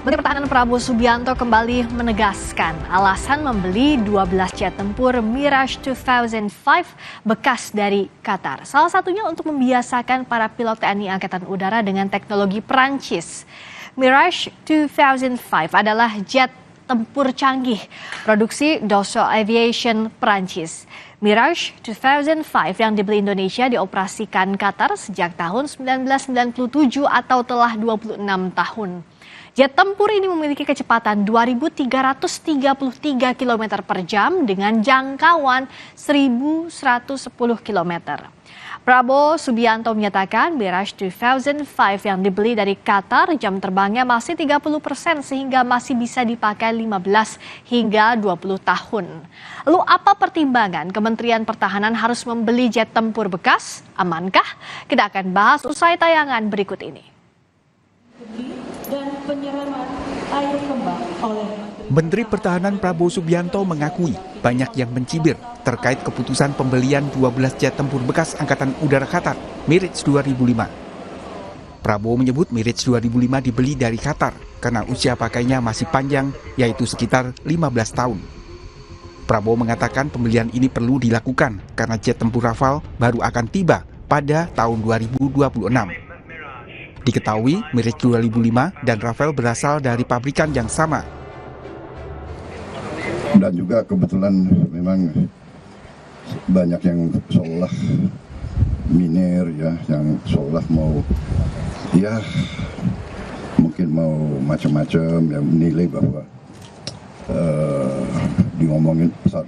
Menteri Pertahanan Prabowo Subianto kembali menegaskan alasan membeli 12 jet tempur Mirage 2005 bekas dari Qatar. Salah satunya untuk membiasakan para pilot TNI Angkatan Udara dengan teknologi Perancis. Mirage 2005 adalah jet tempur canggih produksi Dassault Aviation Perancis. Mirage 2005 yang dibeli Indonesia dioperasikan Qatar sejak tahun 1997 atau telah 26 tahun. Jet tempur ini memiliki kecepatan 2.333 km per jam dengan jangkauan 1.110 km. Prabowo Subianto menyatakan Mirage 2005 yang dibeli dari Qatar jam terbangnya masih 30% sehingga masih bisa dipakai 15 hingga 20 tahun. Lalu apa pertimbangan Kementerian Pertahanan harus membeli jet tempur bekas? Amankah? Kita akan bahas usai tayangan berikut ini. Dan penyiraman air kembang oleh Menteri Pertahanan Prabowo Subianto mengakui banyak yang mencibir terkait keputusan pembelian 12 jet tempur bekas Angkatan Udara Qatar, Mirage 2005. Prabowo menyebut Mirage 2005 dibeli dari Qatar karena usia pakainya masih panjang, yaitu sekitar 15 tahun. Prabowo mengatakan pembelian ini perlu dilakukan karena jet tempur Rafale baru akan tiba pada tahun 2026. Diketahui Mirage 2005 dan Rafale berasal dari pabrikan yang sama. Dan juga kebetulan memang banyak yang seolah miner ya, yang seolah mau ya mungkin mau macam-macam yang menilai bahwa diomongin pesawat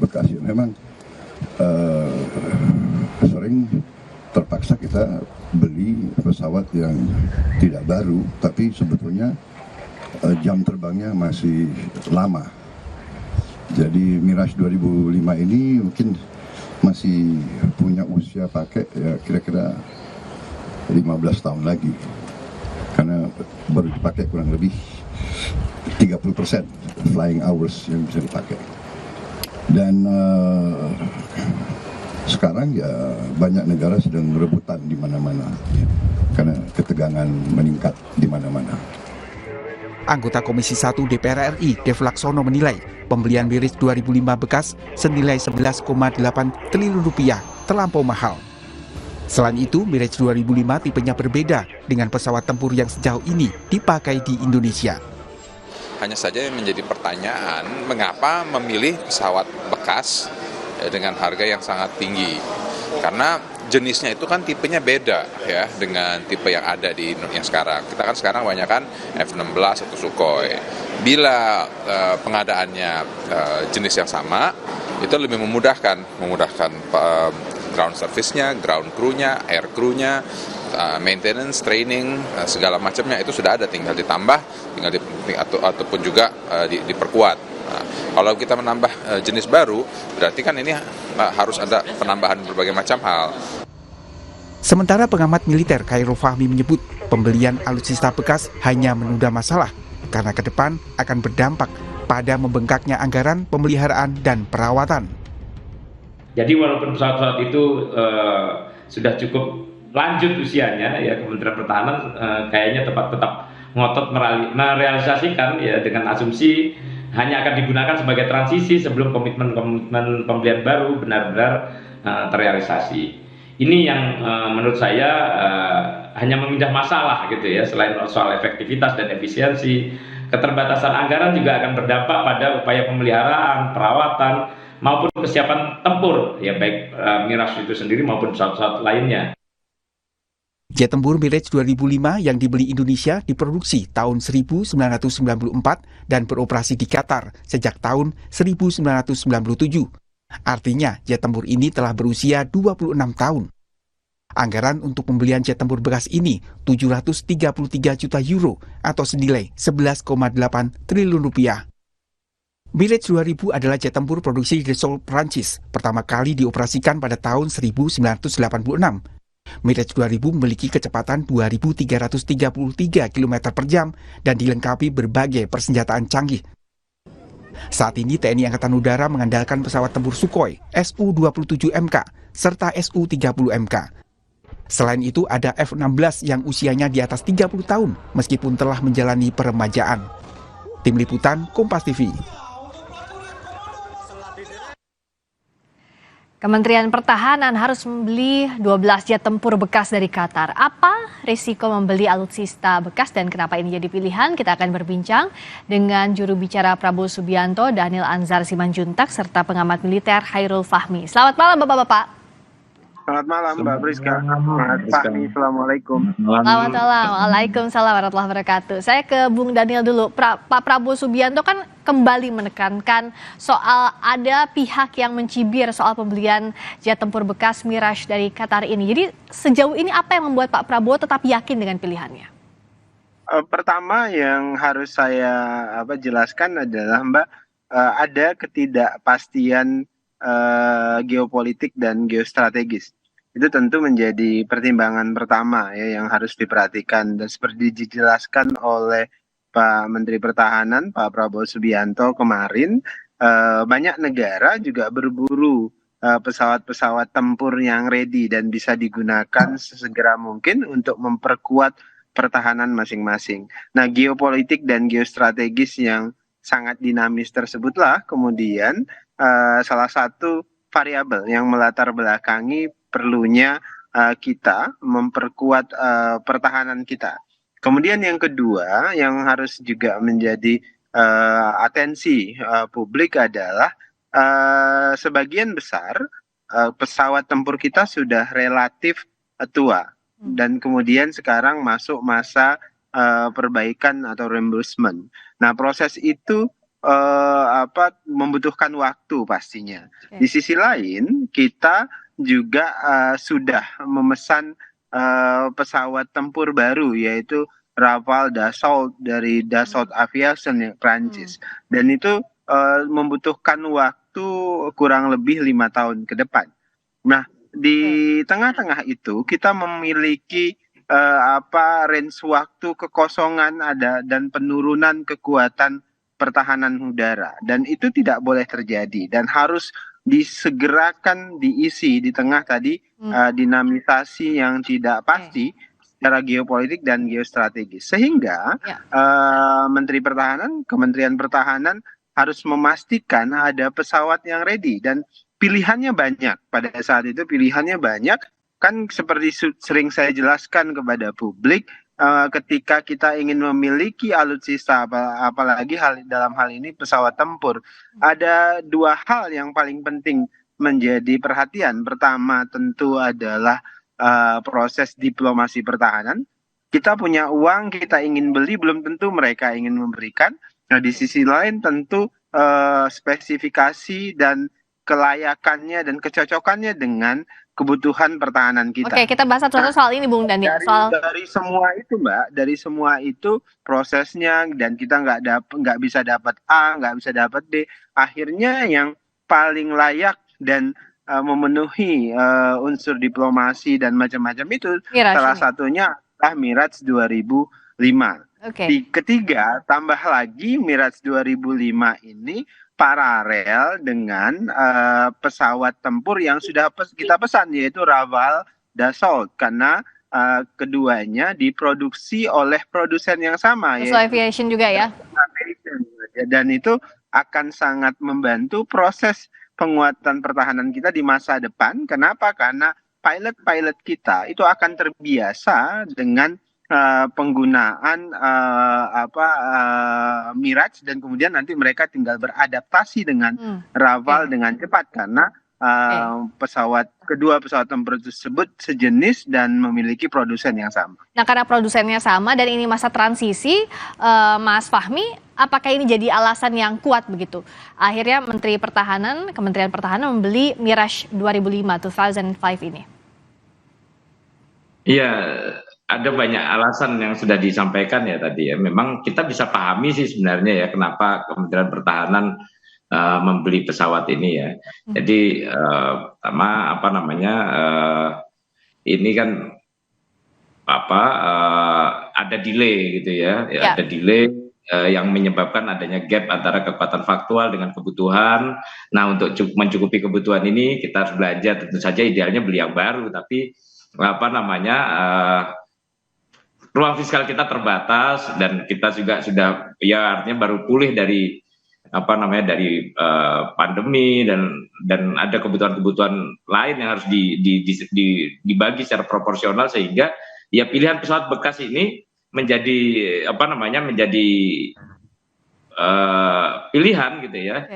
bekas ya memang sering terpaksa kita beli pesawat yang tidak baru, tapi sebetulnya jam terbangnya masih lama. Jadi Mirage 2005 ini mungkin masih punya usia pakai ya kira-kira 15 tahun lagi. Karena baru dipakai kurang lebih 30% flying hours yang bisa dipakai. Dan sekarang ya banyak negara sedang rebutan di mana-mana karena ketegangan meningkat di mana-mana. Anggota Komisi 1 DPR RI, Dev Laksono menilai pembelian Mirage 2005 bekas senilai 11,8 triliun rupiah terlampau mahal. Selain itu, Mirage 2005 tipenya berbeda dengan pesawat tempur yang sejauh ini dipakai di Indonesia. Hanya saja yang menjadi pertanyaan, mengapa memilih pesawat bekas dengan harga yang sangat tinggi? Karena jenisnya itu kan tipenya beda ya dengan tipe yang ada di yang sekarang. Kita kan sekarang banyak kan F-16 atau Sukhoi. Bila pengadaannya jenis yang sama, itu lebih memudahkan ground service-nya, ground crew-nya, air crew-nya, maintenance, training, segala macamnya itu sudah ada, tinggal ditambah, ataupun juga diperkuat. Nah, kalau kita menambah jenis baru, berarti kan ini harus ada penambahan berbagai macam hal. Sementara pengamat militer Khairul Fahmi menyebut pembelian alutsista bekas hanya menunda masalah karena ke depan akan berdampak pada membengkaknya anggaran pemeliharaan dan perawatan. Jadi walaupun pesawat-pesawat itu sudah cukup lanjut usianya, ya Kementerian Pertahanan kayaknya tetap ngotot merealisasikan ya dengan asumsi hanya akan digunakan sebagai transisi sebelum komitmen pembelian baru benar-benar terrealisasi. Ini yang menurut saya hanya memindah masalah gitu ya, selain soal efektivitas dan efisiensi, keterbatasan anggaran juga akan berdampak pada upaya pemeliharaan, perawatan, maupun kesiapan tempur, ya baik Mirage itu sendiri maupun pesawat-pesawat lainnya. Jet tempur Mirage 2005 yang dibeli Indonesia diproduksi tahun 1994 dan beroperasi di Qatar sejak tahun 1997. Artinya, jet tempur ini telah berusia 26 tahun. Anggaran untuk pembelian jet tempur bekas ini 733 juta euro atau senilai 11,8 triliun rupiah. Mirage 2000 adalah jet tempur produksi Dassault Perancis, pertama kali dioperasikan pada tahun 1986. Mirage 2000 memiliki kecepatan 2.333 km per jam dan dilengkapi berbagai persenjataan canggih. Saat ini TNI Angkatan Udara mengandalkan pesawat tempur Sukhoi Su-27MK serta Su-30MK. Selain itu ada F-16 yang usianya di atas 30 tahun meskipun telah menjalani peremajaan. Tim Liputan Kompas TV. Kementerian Pertahanan harus membeli 12 jet tempur bekas dari Qatar. Apa risiko membeli alutsista bekas dan kenapa ini jadi pilihan? Kita akan berbincang dengan juru bicara Prabowo Subianto, Daniel Anzar Simanjuntak, serta pengamat militer Hairul Fahmi. Selamat malam Bapak-Bapak. Selamat malam Mbak Priska. Mas Fahmi, Assalamualaikum. Selamat malam. Waalaikumsalam warahmatullahi wabarakatuh. Saya ke Bung Daniel dulu. Pak Prabowo Subianto kan kembali menekankan soal ada pihak yang mencibir soal pembelian jet tempur bekas Mirage dari Qatar ini. Jadi sejauh ini apa yang membuat Pak Prabowo tetap yakin dengan pilihannya? Pertama yang harus saya jelaskan adalah Mbak, ada ketidakpastian geopolitik dan geostrategis. Itu tentu menjadi pertimbangan pertama ya yang harus diperhatikan, dan seperti dijelaskan oleh Pak Menteri Pertahanan Pak Prabowo Subianto kemarin, banyak negara juga berburu pesawat-pesawat tempur yang ready dan bisa digunakan sesegera mungkin untuk memperkuat pertahanan masing-masing. Nah, geopolitik dan geostrategis yang sangat dinamis tersebutlah kemudian salah satu variabel yang melatar belakangi perlunya kita memperkuat pertahanan kita. Kemudian yang kedua yang harus juga menjadi atensi publik adalah sebagian besar pesawat tempur kita sudah relatif tua dan kemudian sekarang masuk masa perbaikan atau reimbursement. Nah, proses itu membutuhkan waktu pastinya. Di sisi lain kita juga sudah memesan pesawat tempur baru yaitu Rafale Dassault dari Dassault Aviation Prancis, dan itu membutuhkan waktu kurang lebih 5 tahun ke depan. Nah, di tengah-tengah itu kita memiliki range waktu kekosongan ada dan penurunan kekuatan pertahanan udara, dan itu tidak boleh terjadi dan harus disegerakan diisi di tengah tadi dinamisasi yang tidak pasti secara geopolitik dan geostrategis, sehingga Menteri Pertahanan, Kementerian Pertahanan harus memastikan ada pesawat yang ready, dan pilihannya banyak. Pada saat itu pilihannya banyak, kan seperti sering saya jelaskan kepada publik, ketika kita ingin memiliki alutsista, apalagi dalam hal ini pesawat tempur, ada dua hal yang paling penting menjadi perhatian. Pertama tentu adalah proses diplomasi pertahanan. Kita punya uang, kita ingin beli, belum tentu mereka ingin memberikan. Nah, di sisi lain tentu spesifikasi dan kelayakannya dan kecocokannya dengan kebutuhan pertahanan kita. Oke, kita bahas satu-satu soal ini, Bung Daniel. Dari semua itu, Mbak, dari semua itu prosesnya, dan kita nggak bisa dapat A, nggak bisa dapat B. Akhirnya yang paling layak dan memenuhi unsur diplomasi dan macam-macam itu, Mirage salah satunya adalah Mirage 2005. Okay. Ketiga, tambah lagi Mirage 2005 ini paralel dengan pesawat tempur yang sudah kita pesan, yaitu Rafale Dassault, karena keduanya diproduksi oleh produsen yang sama, yaitu Aviation juga ya. Dan itu akan sangat membantu proses penguatan pertahanan kita di masa depan. Kenapa? Karena pilot-pilot kita itu akan terbiasa dengan penggunaan Mirage, dan kemudian nanti mereka tinggal beradaptasi dengan Rafale dengan cepat, karena kedua pesawat tempur tersebut sejenis dan memiliki produsen yang sama. Nah, karena produsennya sama dan ini masa transisi, Mas Fahmi, apakah ini jadi alasan yang kuat begitu? Akhirnya Kementerian Pertahanan membeli Mirage 2005 ini. Iya, ada banyak alasan yang sudah disampaikan ya tadi ya. Memang kita bisa pahami sih sebenarnya ya kenapa Kementerian Pertahanan membeli pesawat ini ya. Jadi pertama ini kan ada delay gitu ya. Ada delay yang menyebabkan adanya gap antara kekuatan faktual dengan kebutuhan. Nah, untuk mencukupi kebutuhan ini kita harus belanja, tentu saja idealnya beli yang baru, tapi apa namanya ruang fiskal kita terbatas dan kita juga sudah ya artinya baru pulih dari apa namanya dari pandemi dan ada kebutuhan-kebutuhan lain yang harus dibagi secara proporsional sehingga ya pilihan pesawat bekas ini menjadi apa namanya menjadi pilihan gitu ya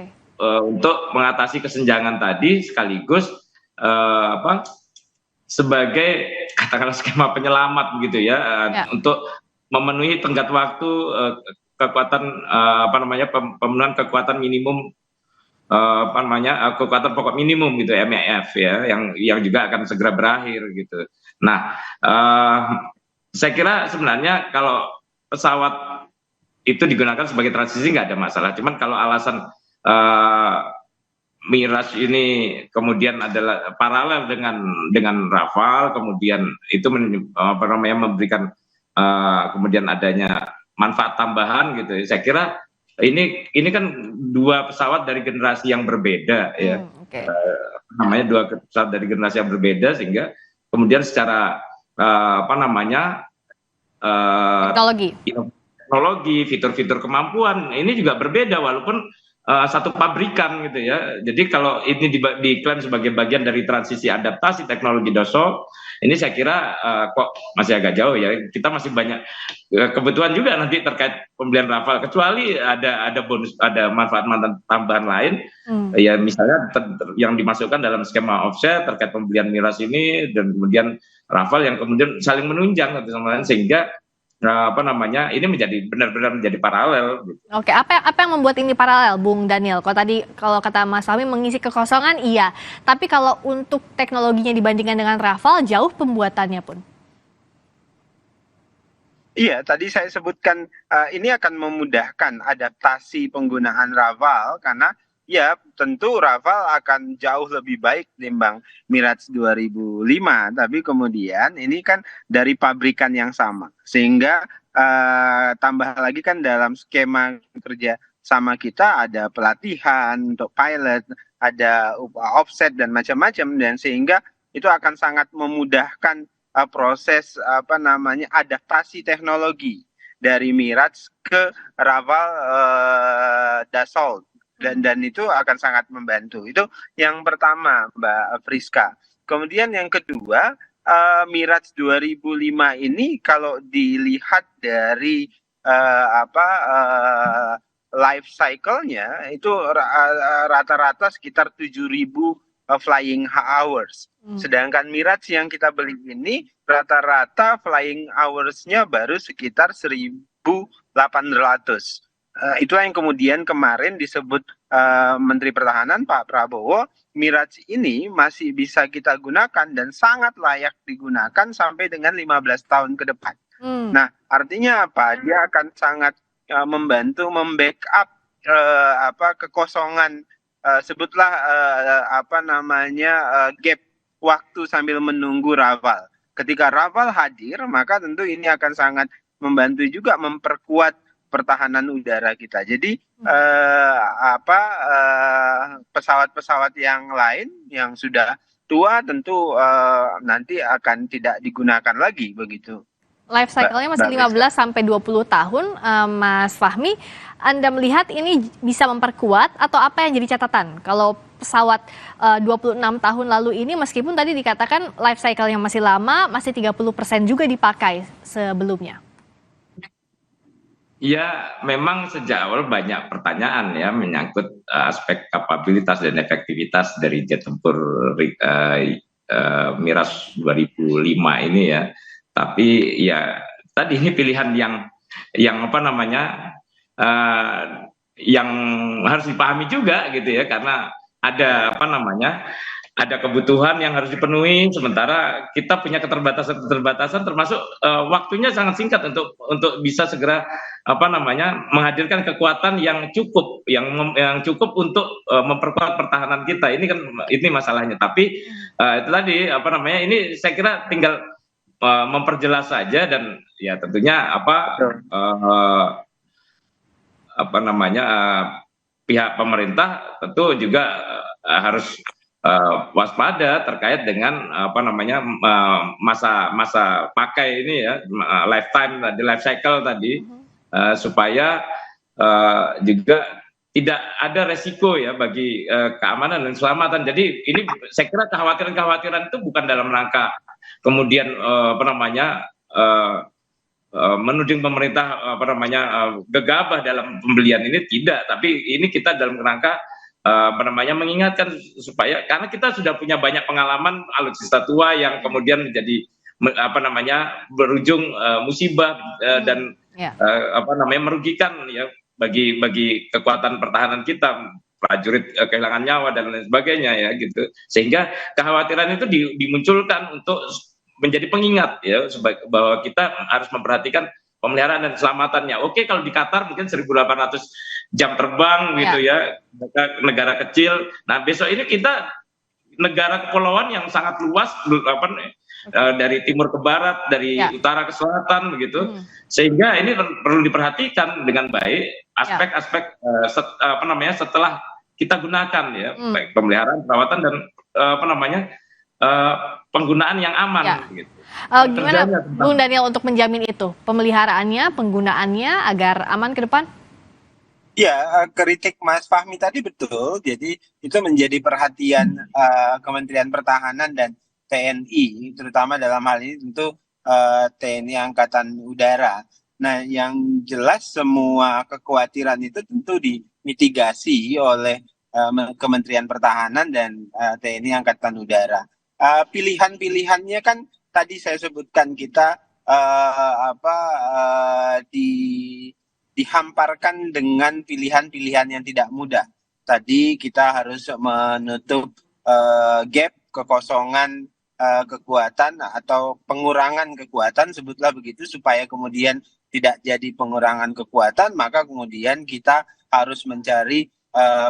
untuk mengatasi kesenjangan tadi sekaligus apa sebagai katakanlah skema penyelamat begitu ya untuk memenuhi tenggat waktu kekuatan apa namanya pemenuhan kekuatan minimum apa namanya kekuatan pokok minimum gitu MEF ya yang juga akan segera berakhir gitu. Nah, saya kira sebenarnya kalau pesawat itu digunakan sebagai transisi nggak ada masalah. Cuman kalau alasan Mirage ini kemudian adalah paralel dengan Rafale, kemudian itu apa namanya memberikan kemudian adanya manfaat tambahan gitu. Saya kira ini kan dua pesawat dari generasi yang berbeda ya. Namanya dua pesawat dari generasi yang berbeda sehingga kemudian secara apa namanya teknologi, fitur-fitur kemampuan ini juga berbeda walaupun satu pabrikan gitu ya. Jadi kalau ini diklaim sebagai bagian dari transisi adaptasi teknologi Dassault, ini saya kira kok masih agak jauh ya. Kita masih banyak kebutuhan juga nanti terkait pembelian Rafale, kecuali ada bonus, ada manfaat tambahan lain, ya misalnya yang dimasukkan dalam skema offset terkait pembelian Mirage ini dan kemudian Rafale yang kemudian saling menunjang satu sama lain sehingga apa namanya ini menjadi benar-benar menjadi paralel. Oke, apa yang membuat ini paralel, Bung Daniel? Kalau kata Mas Fahmi mengisi kekosongan, iya. Tapi kalau untuk teknologinya dibandingkan dengan Rafale, jauh pembuatannya pun. Iya, tadi saya sebutkan ini akan memudahkan adaptasi penggunaan Rafale karena ya tentu Rafale akan jauh lebih baik timbang Mirage 2005, tapi kemudian ini kan dari pabrikan yang sama sehingga tambah lagi kan dalam skema kerja sama kita ada pelatihan untuk pilot, ada offset dan macam-macam dan sehingga itu akan sangat memudahkan proses apa namanya adaptasi teknologi dari Mirage ke Rafale Dassault dan itu akan sangat membantu. Itu yang pertama, Mbak Friska. Kemudian yang kedua, Mirage 2005 ini kalau dilihat dari life cycle-nya itu rata-rata sekitar 7.000 flying hours. Sedangkan Mirage yang kita beli ini rata-rata flying hours-nya baru sekitar 1.800. Itulah yang kemudian kemarin disebut Menteri Pertahanan Pak Prabowo, Mirage ini masih bisa kita gunakan dan sangat layak digunakan sampai dengan 15 tahun ke depan. Nah, artinya apa? Dia akan sangat membantu membackup kekosongan sebutlah gap waktu sambil menunggu Rafale. Ketika Rafale hadir, maka tentu ini akan sangat membantu juga memperkuat pertahanan udara kita. Jadi pesawat-pesawat yang lain yang sudah tua tentu nanti akan tidak digunakan lagi begitu. Life cycle-nya masih 15 sampai 20 tahun, Mas Fahmi. Anda melihat ini bisa memperkuat atau apa yang jadi catatan? Kalau pesawat 26 tahun lalu ini meskipun tadi dikatakan life cycle yang masih lama, masih 30% juga dipakai sebelumnya. Ya, memang sejak awal banyak pertanyaan ya menyangkut aspek kapabilitas dan efektivitas dari jet tempur Mirage 2005 ini ya. Tapi ya tadi ini pilihan yang apa namanya yang harus dipahami juga gitu ya karena ada apa namanya ada kebutuhan yang harus dipenuhi sementara kita punya keterbatasan termasuk waktunya sangat singkat untuk bisa segera apa namanya menghadirkan kekuatan yang cukup cukup untuk memperkuat pertahanan kita ini masalahnya tapi itu tadi apa namanya ini saya kira tinggal memperjelas saja dan ya tentunya pihak pemerintah tentu juga harus waspada terkait dengan masa pakai ini ya, lifetime tadi, life cycle tadi, supaya juga tidak ada resiko ya bagi keamanan dan keselamatan. Jadi ini saya kira kekhawatiran itu bukan dalam rangka kemudian menuding pemerintah gegabah dalam pembelian ini, tidak, tapi ini kita dalam rangka mengingatkan supaya, karena kita sudah punya banyak pengalaman alutsista tua yang kemudian menjadi berujung musibah dan merugikan ya bagi kekuatan pertahanan kita, prajurit kehilangan nyawa dan lain sebagainya ya gitu, sehingga kekhawatiran itu dimunculkan untuk menjadi pengingat ya bahwa kita harus memperhatikan pemeliharaan dan keselamatannya. Oke, kalau di Qatar mungkin 1.800 jam terbang gitu ya, negara kecil. Nah besok ini kita negara kepulauan yang sangat luas, dari timur ke barat, dari utara ke selatan begitu, sehingga ini perlu diperhatikan dengan baik aspek-aspek setelah kita gunakan ya, baik pemeliharaan, perawatan dan penggunaan yang aman. Gitu. Gimana Bung Daniel untuk menjamin itu, pemeliharaannya, penggunaannya agar aman ke depan? Ya, kritik Mas Fahmi tadi betul. Jadi itu menjadi perhatian Kementerian Pertahanan dan TNI, terutama dalam hal ini tentu TNI Angkatan Udara. Nah, yang jelas semua kekhawatiran itu tentu dimitigasi oleh Kementerian Pertahanan dan TNI Angkatan Udara. Pilihan-pilihannya kan tadi saya sebutkan, kita dihamparkan dengan pilihan-pilihan yang tidak mudah. Tadi kita harus menutup gap, kekosongan kekuatan atau pengurangan kekuatan, sebutlah begitu, supaya kemudian tidak jadi pengurangan kekuatan, maka kemudian kita harus mencari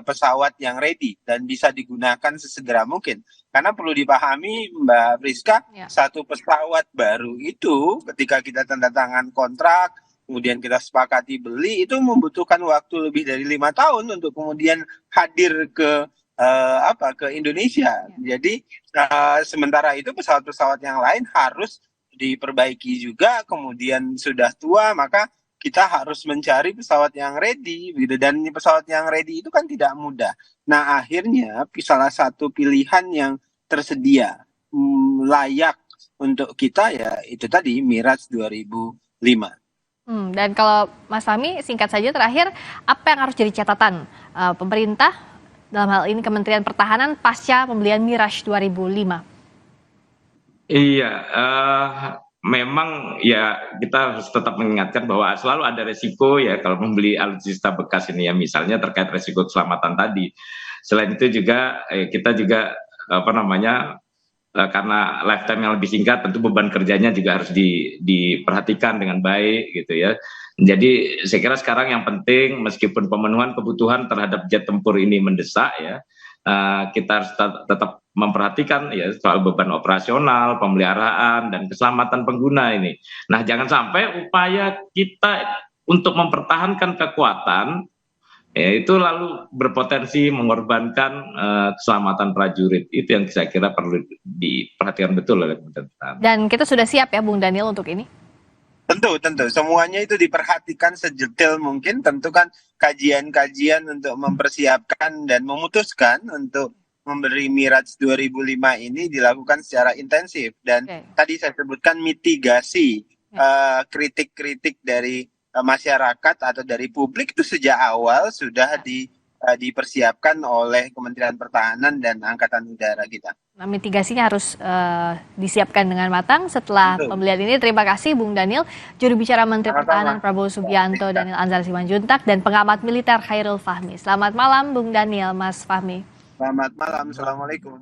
pesawat yang ready dan bisa digunakan sesegera mungkin. Karena perlu dipahami Mbak Priska, satu pesawat baru itu ketika kita tanda tangan kontrak, kemudian kita sepakati beli, itu membutuhkan waktu lebih dari 5 tahun untuk kemudian hadir ke Indonesia. Jadi sementara itu pesawat-pesawat yang lain harus diperbaiki juga, kemudian sudah tua, maka kita harus mencari pesawat yang ready, gitu. Dan pesawat yang ready itu kan tidak mudah. Nah, akhirnya salah satu pilihan yang tersedia layak untuk kita ya itu tadi Mirage 2005. Dan kalau Mas Fahmi, singkat saja terakhir, apa yang harus jadi catatan pemerintah dalam hal ini Kementerian Pertahanan pasca pembelian Mirage 2005? Iya, memang ya kita harus tetap mengingatkan bahwa selalu ada resiko ya kalau membeli alutsista bekas ini ya, misalnya terkait resiko keselamatan tadi. Selain itu juga kita juga karena lifetime yang lebih singkat, tentu beban kerjanya juga harus diperhatikan dengan baik gitu ya. Jadi saya kira sekarang yang penting, meskipun pemenuhan kebutuhan terhadap jet tempur ini mendesak ya, kita harus tetap memperhatikan ya soal beban operasional, pemeliharaan dan keselamatan pengguna ini. Nah, jangan sampai upaya kita untuk mempertahankan kekuatan ya itu lalu berpotensi mengorbankan keselamatan prajurit. Itu yang saya kira perlu diperhatikan betul oleh Kementerian Pertahanan. Dan kita sudah siap ya Bung Daniel untuk ini? Tentu, semuanya itu diperhatikan sedetail mungkin. Tentu kan kajian-kajian untuk mempersiapkan dan memutuskan untuk memberi Mirage 2005 ini dilakukan secara intensif. Dan tadi saya sebutkan mitigasi kritik-kritik dari masyarakat atau dari publik itu sejak awal sudah dipersiapkan oleh Kementerian Pertahanan dan Angkatan Udara kita. Nah, mitigasinya harus disiapkan dengan matang setelah pembelian ini. Terima kasih Bung Daniel, juru bicara Menteri Pertahanan Prabowo Subianto, Daniel Anzar Simanjuntak, dan pengamat militer Khairul Fahmi. Selamat malam Bung Daniel, Mas Fahmi. Selamat malam, Assalamualaikum.